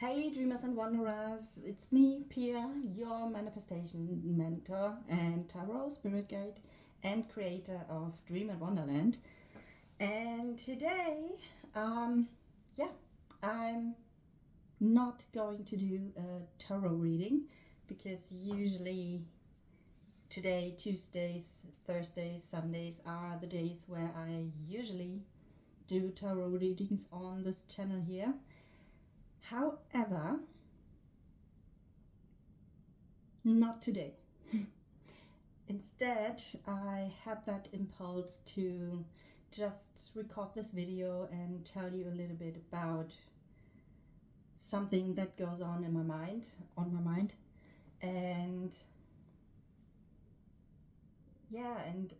Hey dreamers and wanderers, it's me, Pia, your manifestation mentor and tarot spirit guide and creator of Dream and Wanderland. And today, yeah, I'm not going to do a tarot reading because usually today, Tuesdays, Thursdays, Sundays are the days where I usually do tarot readings on this channel here. However, not today. Instead, I had that impulse to just record this video and tell you a little bit about something that goes on in my mind, and yeah, and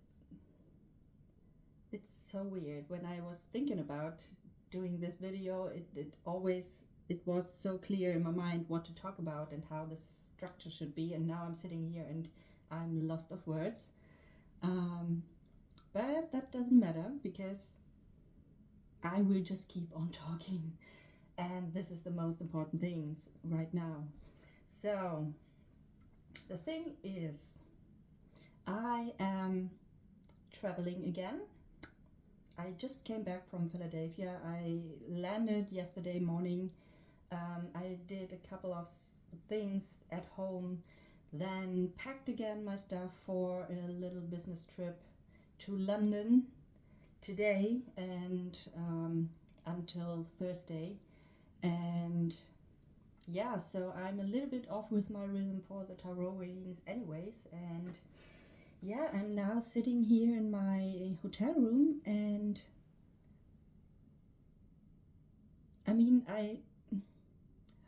it's so weird. When I was thinking about doing this video, it was so clear in my mind what to talk about and how this structure should be, and now I'm sitting here and I'm lost of words. But that doesn't matter because I will just keep on talking, and this is the most important things right now. So the thing is, I am traveling again. I just came back from Philadelphia. I landed yesterday morning. I did a couple of things at home, then packed again my stuff for a little business trip to London today and until Thursday. And yeah, so I'm a little bit off with my rhythm for the tarot readings anyways. And yeah, I'm now sitting here in my hotel room, and I mean,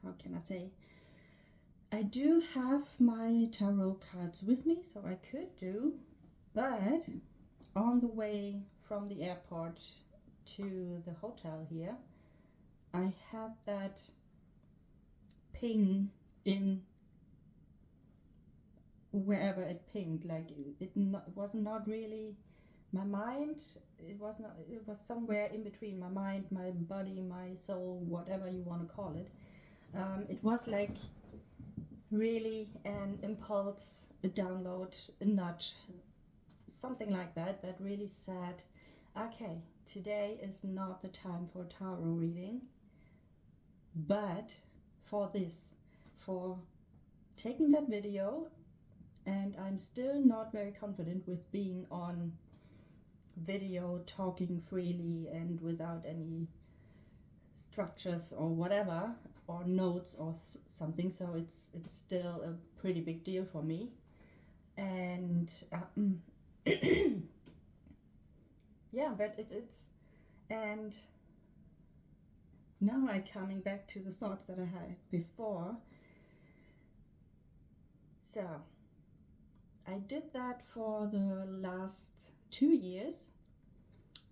how can I say? I do have my tarot cards with me, so I could do, but on the way from the airport to the hotel here, I had that ping in wherever it pinged. Like was not really my mind. It was not. It was somewhere in between my mind, my body, my soul, whatever you want to call it. It was like really an impulse, a download, a nudge, something like that, that really said, okay, today is not the time for tarot reading, but for this, for taking that video. And I'm still not very confident with being on video, talking freely and without any structures or whatever, or notes or something. So it's still a pretty big deal for me. And yeah, but it's and now I'm coming back to the thoughts that I had before. So I did that for the last 2 years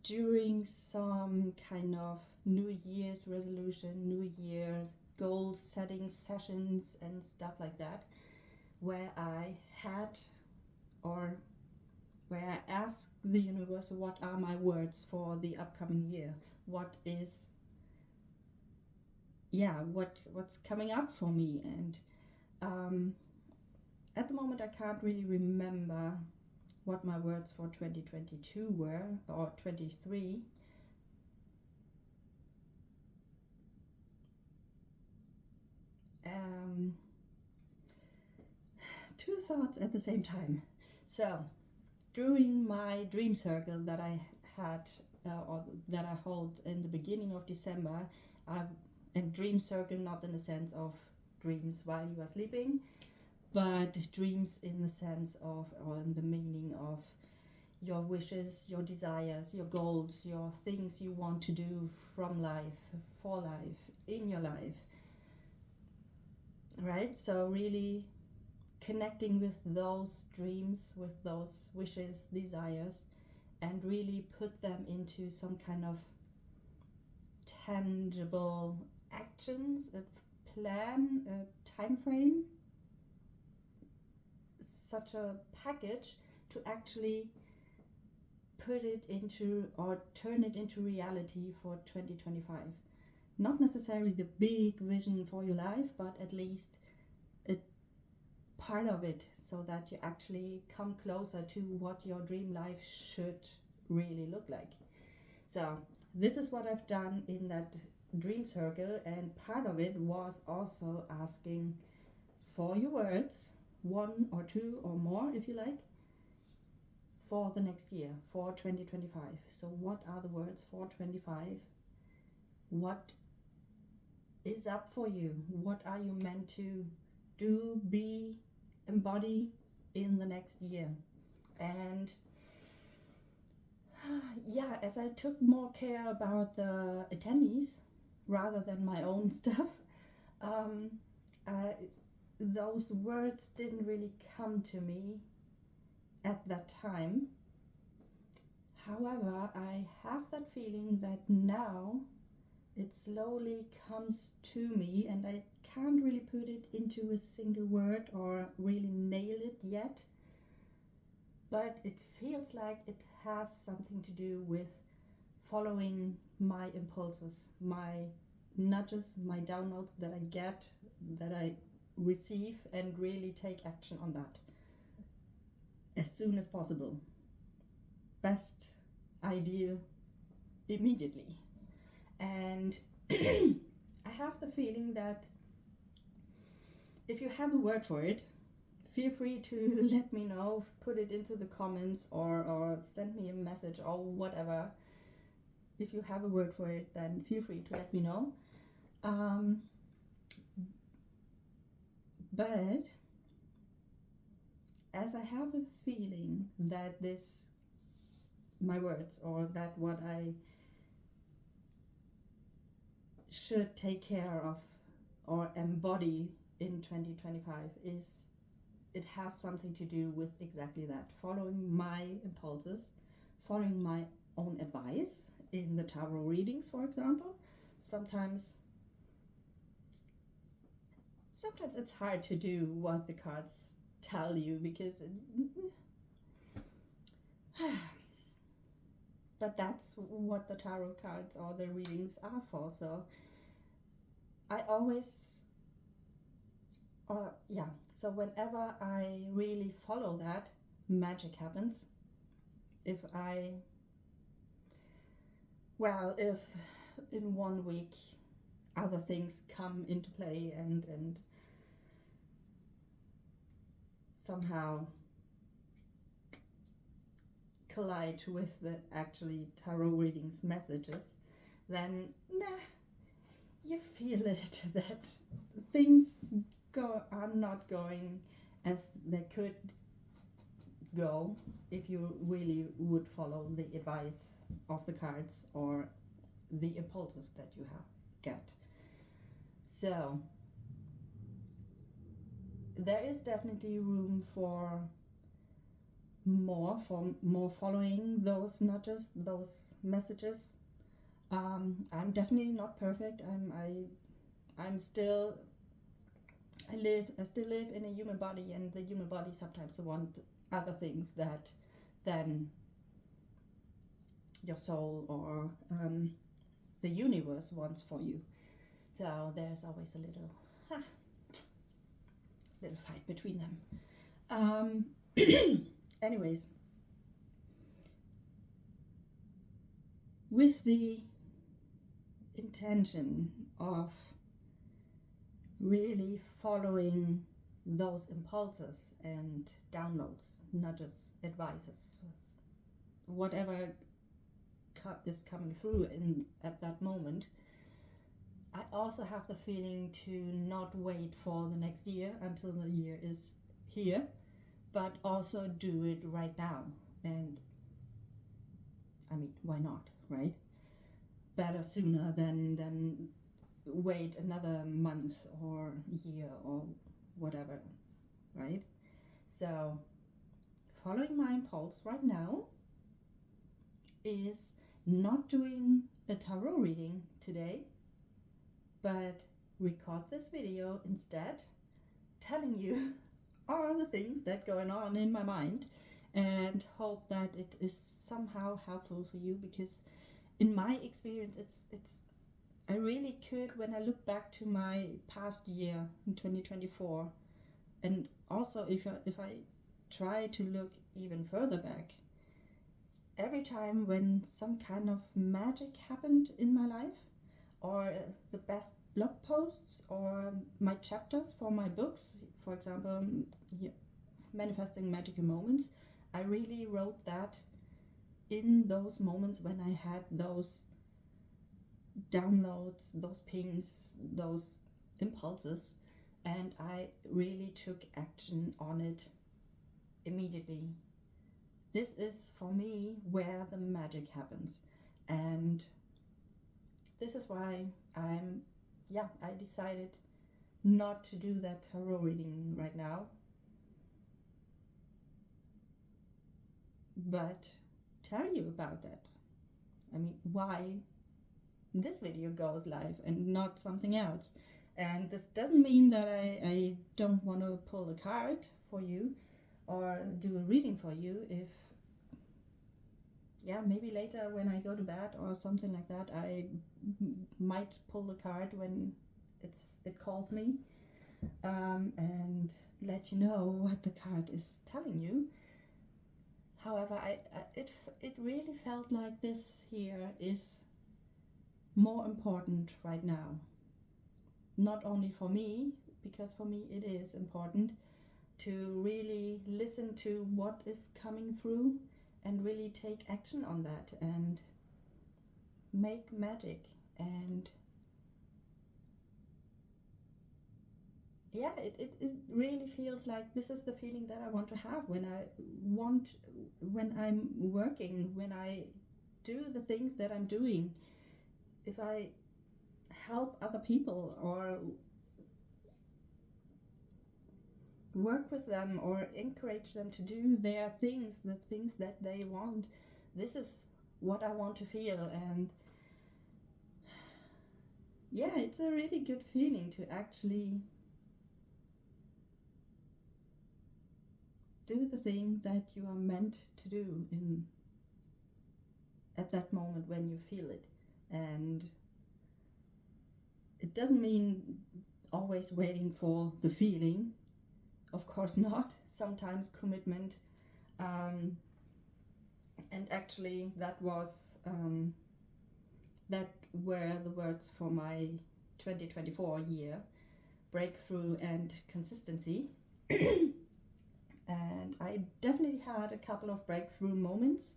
during some kind of New Year's resolution, New Year goal setting sessions and stuff like that, where I had, or where I asked the universe, what are my words for the upcoming year? What is, what's coming up for me? And at the moment I can't really remember what my words for 2022 were, or 23. Two thoughts at the same time. So during my dream circle that I had, or that I hold in the beginning of December, and dream circle not in the sense of dreams while you are sleeping, but dreams in the sense of, or in the meaning of, your wishes, your desires, your goals, your things you want to do from life, for life, in your life, right? So really connecting with those dreams, with those wishes, desires, and really put them into some kind of tangible actions, a plan, a time frame, such a package to actually put it into, or turn it into reality for 2025. not necessarily the big vision for your life, but at least a part of it, so that you actually come closer to what your dream life should really look like. So this is what I've done in that dream circle, and part of it was also asking for your words, one or two or more if you like, for the next year, for 2025. So what are the words for 25? What is up for you? What are you meant to do, be, embody in the next year? And yeah, as I took more care about the attendees rather than my own stuff, those words didn't really come to me at that time. However, I have that feeling that now it slowly comes to me, and I can't really put it into a single word or really nail it yet, but it feels like it has something to do with following my impulses, my nudges, my downloads that I get, that I receive, and really take action on that as soon as possible. Best ideal immediately. And I have the feeling that if you have a word for it, feel free to let me know, put it into the comments, or send me a message or whatever. If you have a word for it, then feel free to let me know. But as I have a feeling that this, my words, or that what I should take care of or embody in 2025 is, it has something to do with exactly that, following my impulses, following my own advice in the tarot readings, for example. Sometimes it's hard to do what the cards tell you, because but that's what the tarot cards or the readings are for. So I always, so whenever I really follow that, magic happens. If in 1 week other things come into play and somehow collide with the actually tarot readings messages, then you feel it, that things are not going as they could go if you really would follow the advice of the cards or the impulses that you get. So there is definitely room for more following those nudges, those messages. I'm definitely not perfect. I still live in a human body, and the human body sometimes want other things than your soul or the universe wants for you. So there's always a little fight between them. Anyways, with the intention of really following those impulses and downloads, nudges, advices, whatever is coming through at that moment, I also have the feeling to not wait for the next year until the year is here, but also do it right now. And I mean, why not, right? Better sooner than wait another month or year or whatever, right? So following my impulse right now is not doing a tarot reading today, but record this video instead, telling you all the things that going on in my mind, and hope that it is somehow helpful for you, because in my experience it's I really could, when I look back to my past year in 2024, and also if I try to look even further back, every time when some kind of magic happened in my life, or the best blog posts, or my chapters for my books, for example, Manifesting Magical Moments, I really wrote that in those moments when I had those downloads, those pings, those impulses, and I really took action on it immediately. This is for me where the magic happens, and this is why I decided not to do that tarot reading right now, but tell you about that. I mean, why this video goes live and not something else. And this doesn't mean that I don't want to pull a card for you or do a reading for you. If maybe later when I go to bed or something like that, I might pull a card when it calls me, and let you know what the card is telling you. However, it really felt like this here is more important right now. Not only for me, because for me it is important to really listen to what is coming through and really take action on that and make magic. And it really feels like this is the feeling that I want to have when I'm working, when I do the things that I'm doing. If I help other people or work with them or encourage them to do their things, the things that they want, this is what I want to feel. And it's a really good feeling to actually do the thing that you are meant to do at that moment when you feel it. And it doesn't mean always waiting for the feeling, of course not. Sometimes commitment, and actually that were the words for my 2024 year: breakthrough and consistency. And I definitely had a couple of breakthrough moments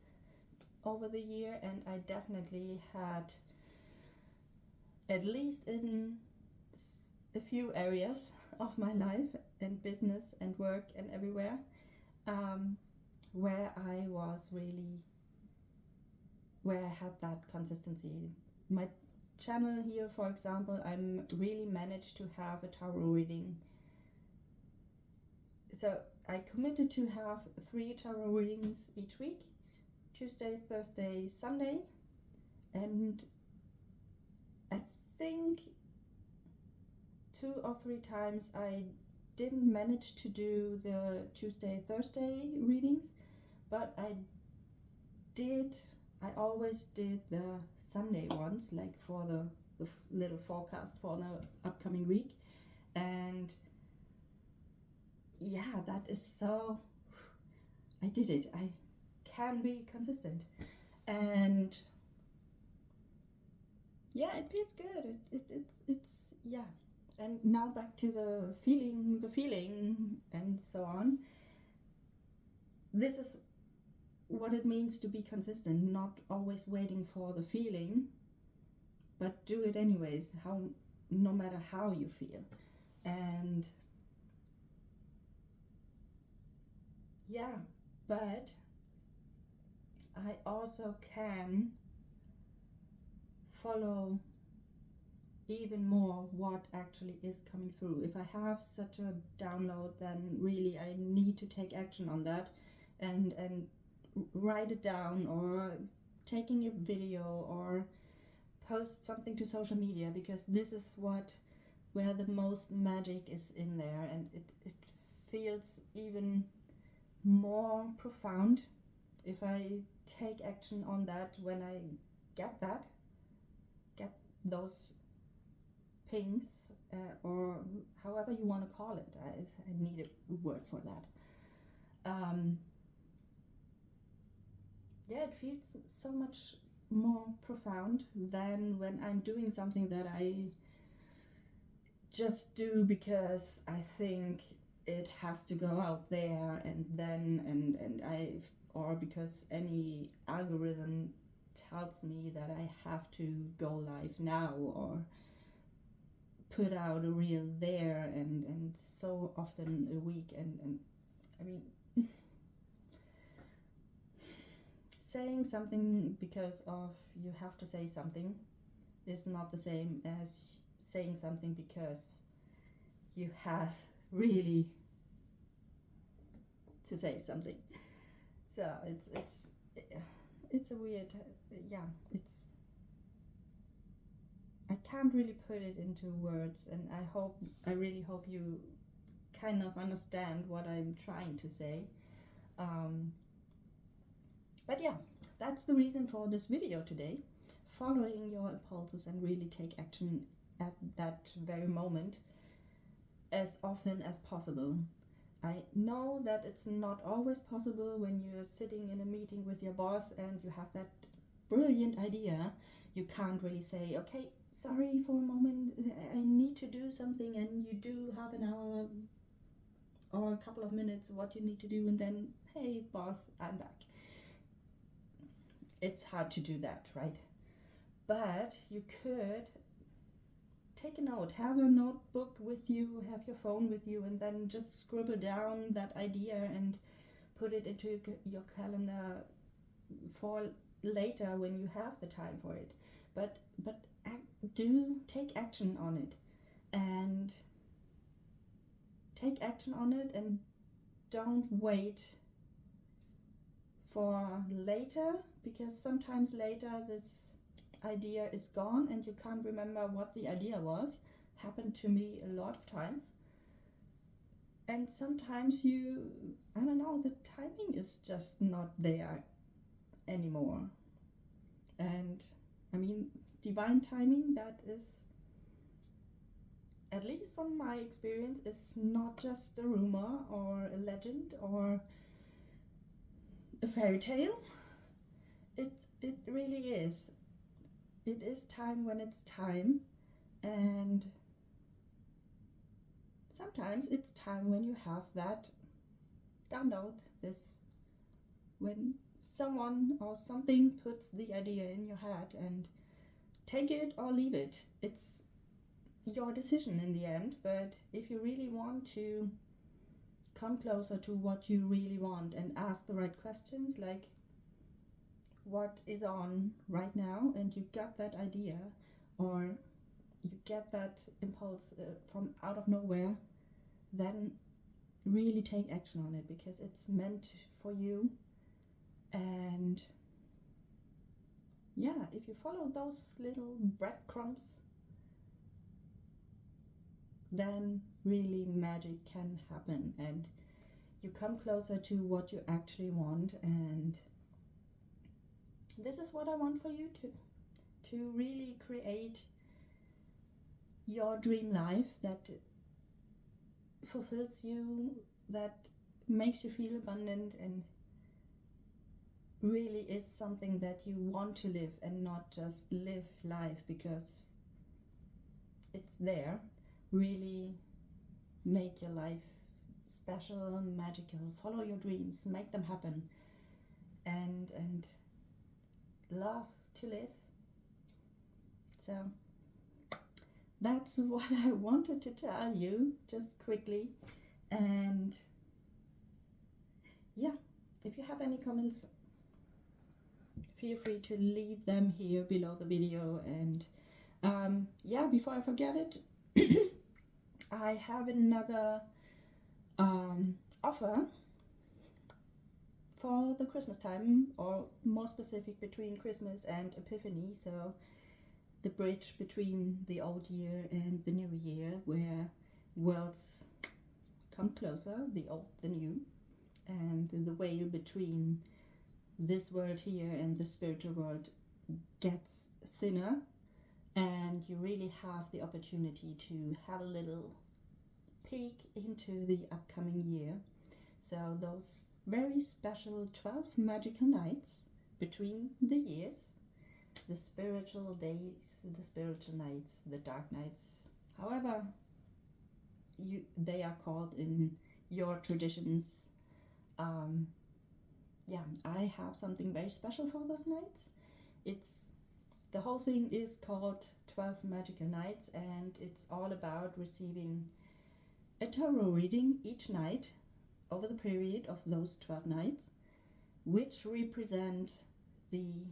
over the year, and I definitely had, at least in a few areas of my life and business and work and everywhere, where I had that consistency. My channel here, for example, I'm really managed to have a tarot reading. So I committed to have 3 tarot readings each week: Tuesday, Thursday, Sunday. And I think 2 or 3 times I didn't manage to do the Tuesday, Thursday readings, but I always did the Sunday ones, like for the little forecast for the upcoming week. And that is so, I did it. I can be consistent, and it feels good. It's and now back to the feeling and so on. This is what it means to be consistent, not always waiting for the feeling, but do it anyways, no matter how you feel. And but I also can follow even more what actually is coming through. If I have such a download, then really I need to take action on that and write it down, or taking a video, or post something to social media, because this is where the most magic is in there, and it feels even more profound if I take action on that when I get those pings, or however you want to call it. I need a word for that. Yeah, it feels so much more profound than when I'm doing something that I just do because I think it has to go out there, and then or because any algorithm tells me that I have to go live now or put out a reel there and so often a week, and I mean, saying something because of you have to say something is not the same as saying something because you have really to say something. So it's a weird, yeah, it's, I can't really put it into words, and I really hope you kind of understand what I'm trying to say. But yeah, that's the reason for this video today. Following your impulses and really take action at that very moment as often as possible. I know that it's not always possible when you're sitting in a meeting with your boss and you have that brilliant idea. You can't really say, okay, sorry for a moment, I need to do something, and you do half an hour or a couple of minutes what you need to do, and then, hey boss, I'm back. It's hard to do that, right? But you could take a note, have a notebook with you, have your phone with you, and then just scribble down that idea and put it into your calendar for later when you have the time for it. But do take action on it, and take action on it, and don't wait for later, because sometimes later this idea is gone and you can't remember what the idea was. Happened to me a lot of times. And sometimes I don't know, the timing is just not there anymore. And I mean, divine timing, that is, at least from my experience, is not just a rumor or a legend or a fairy tale. It really is. It is time when it's time, and sometimes it's time when you have that download, this, when someone or something puts the idea in your head, and take it or leave it. It's your decision in the end, but if you really want to come closer to what you really want and ask the right questions, like what is on right now, and you got that idea or you get that impulse from out of nowhere, then really take action on it, because it's meant for you. And yeah, if you follow those little breadcrumbs, then really magic can happen, and you come closer to what you actually want. And this is what I want for you to really create your dream life that fulfills you, that makes you feel abundant, and really is something that you want to live, and not just live life because it's there. Really make your life special, magical. Follow your dreams, make them happen, and love to live. So that's what I wanted to tell you just quickly. And yeah, if you have any comments, feel free to leave them here below the video. And yeah, before I forget it, I have another offer for the Christmas time, or more specific between Christmas and Epiphany, so the bridge between the old year and the new year, where worlds come closer, the old, the new, and the veil between this world here and the spiritual world gets thinner. and you really have the opportunity to have a little peek into the upcoming year. So those very special 12 magical nights between the years, the spiritual days, the spiritual nights, the dark nights, however they are called in your traditions. I have something very special for those nights. The whole thing is called 12 Magical Nights, and it's all about receiving a tarot reading each night over the period of those 12 nights, which represent the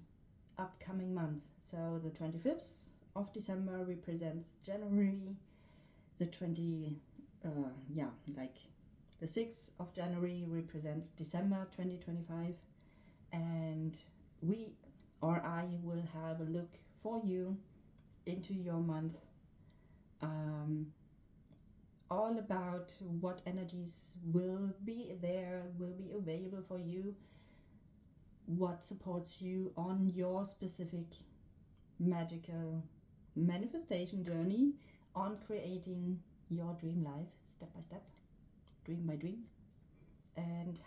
upcoming months. So the 25th of December represents January, the 6th of January represents December 2025, and I will have a look for you into your month, all about what energies will be there, will be available for you, what supports you on your specific magical manifestation journey on creating your dream life step by step, dream by dream, and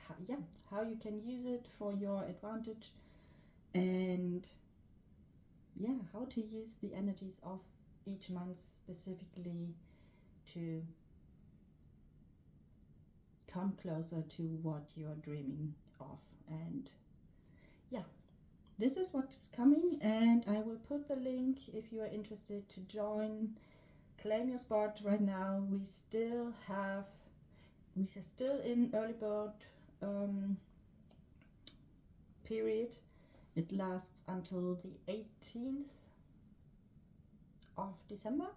how you can use it for your advantage, and how to use the energies of each month specifically to come closer to what you're dreaming of. And this is what's coming, and I will put the link if you are interested to join. Claim your spot right now. We are still in early bird period. It lasts until the 18th of December.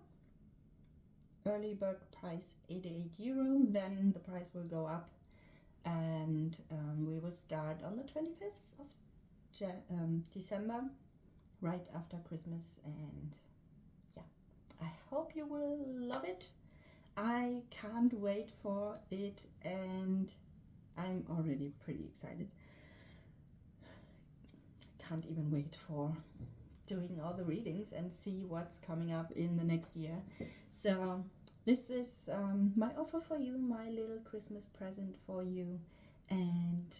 Early bird price €88, then the price will go up, and we will start on the 25th of December, right after Christmas. And I hope you will love it. I can't wait for it, and I'm already pretty excited. Can't even wait for doing all the readings and see what's coming up in the next year. So this is my offer for you, my little Christmas present for you, and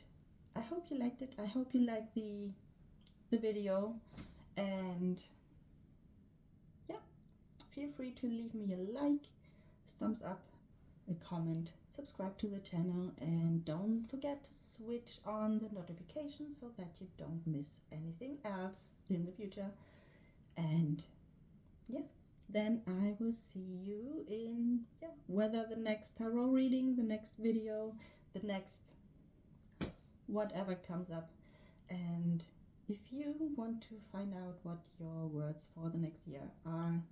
I hope you liked it. I hope you liked the video, and feel free to leave me a like, thumbs up, a comment, subscribe to the channel, and don't forget to switch on the notifications so that you don't miss anything else in the future. And then I will see you in whether the next tarot reading, the next video, the next whatever comes up. And if you want to find out what your words for the next year are,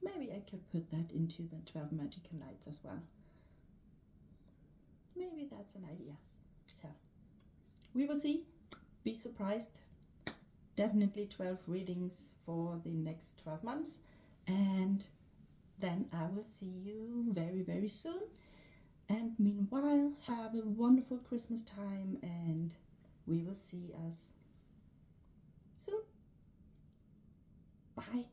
maybe I could put that into the 12 Magical Nights as well. Maybe that's an idea. So we will see. Be surprised. Definitely 12 readings for the next 12 months. And then I will see you very, very soon. And meanwhile, have a wonderful Christmas time, and we will see us soon. Bye.